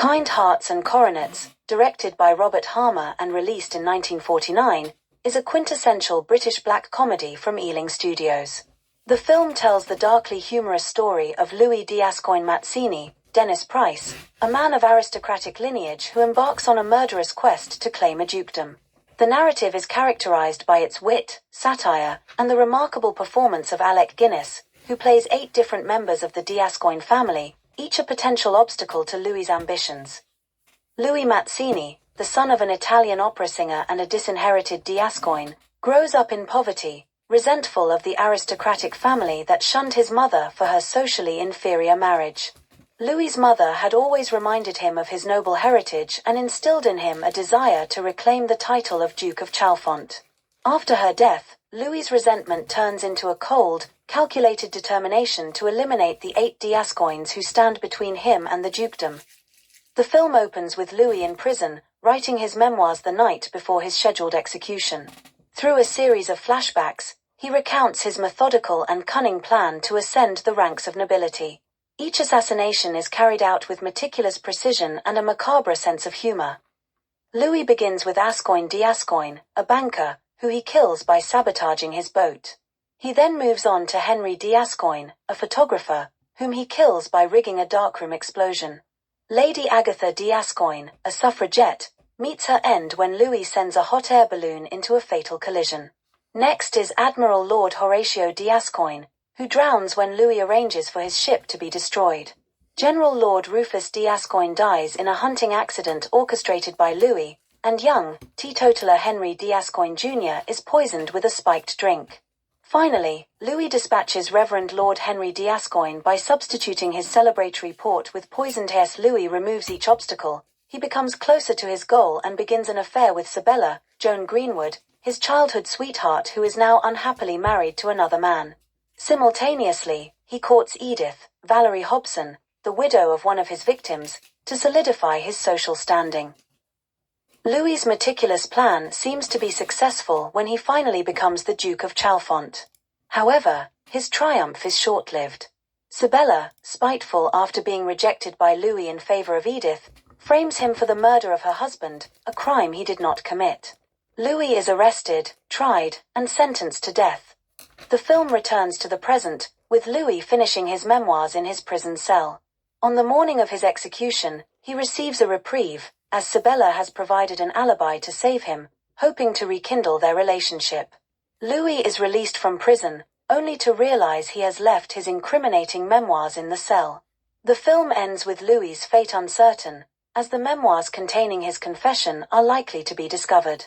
Kind Hearts and Coronets, directed by Robert Harmer and released in 1949, is a quintessential British black comedy from Ealing Studios. The film tells the darkly humorous story of Louis D'Ascoyne Mazzini, Dennis Price, a man of aristocratic lineage who embarks on a murderous quest to claim a dukedom. The narrative is characterized by its wit, satire, and the remarkable performance of Alec Guinness, who plays 8 different members of the D'Ascoyne family, each a potential obstacle to Louis's ambitions. Louis Mazzini, the son of an Italian opera singer and a disinherited D'Ascoyne, grows up in poverty, resentful of the aristocratic family that shunned his mother for her socially inferior marriage. Louis's mother had always reminded him of his noble heritage and instilled in him a desire to reclaim the title of Duke of Chalfont. After her death, Louis's resentment turns into a cold, calculated determination to eliminate the 8 D'Ascoynes who stand between him and the dukedom. The film opens with Louis in prison, writing his memoirs the night before his scheduled execution. Through a series of flashbacks, he recounts his methodical and cunning plan to ascend the ranks of nobility. Each assassination is carried out with meticulous precision and a macabre sense of humor. Louis begins with Ascoyne D'Ascoyne, a banker, who he kills by sabotaging his boat. He then moves on to Henry D'Ascoyne, a photographer, whom he kills by rigging a darkroom explosion. Lady Agatha D'Ascoyne, a suffragette, meets her end when Louis sends a hot air balloon into a fatal collision. Next is Admiral Lord Horatio D'Ascoyne, who drowns when Louis arranges for his ship to be destroyed. General Lord Rufus D'Ascoyne dies in a hunting accident orchestrated by Louis, and young, teetotaler Henry D'Ascoyne Jr. is poisoned with a spiked drink. Finally, Louis dispatches Reverend Lord Henry D'Ascoyne by substituting his celebratory port with poisoned as Louis removes each obstacle. He becomes closer to his goal and begins an affair with Sabella, Joan Greenwood, his childhood sweetheart who is now unhappily married to another man. Simultaneously, he courts Edith, Valerie Hobson, the widow of one of his victims, to solidify his social standing. Louis's meticulous plan seems to be successful when he finally becomes the Duke of Chalfont. However, his triumph is short-lived. Sabella, spiteful after being rejected by Louis in favor of Edith, frames him for the murder of her husband, a crime he did not commit. Louis is arrested, tried, and sentenced to death. The film returns to the present, with Louis finishing his memoirs in his prison cell. On the morning of his execution, he receives a reprieve, as Sabella has provided an alibi to save him, hoping to rekindle their relationship. Louis is released from prison, only to realize he has left his incriminating memoirs in the cell. The film ends with Louis's fate uncertain, as the memoirs containing his confession are likely to be discovered.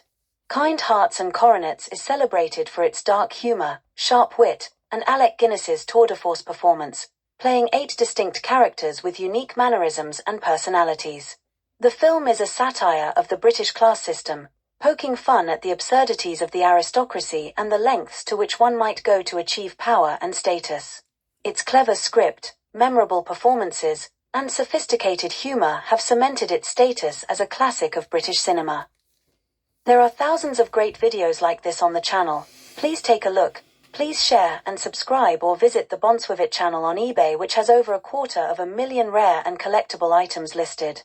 Kind Hearts and Coronets is celebrated for its dark humor, sharp wit, and Alec Guinness's tour de force performance, playing 8 distinct characters with unique mannerisms and personalities. The film is a satire of the British class system, poking fun at the absurdities of the aristocracy and the lengths to which one might go to achieve power and status. Its clever script, memorable performances, and sophisticated humor have cemented its status as a classic of British cinema. There are thousands of great videos like this on the channel. Please take a look, please share and subscribe, or visit the Bonswivit channel on eBay, which has over 250,000 rare and collectible items listed.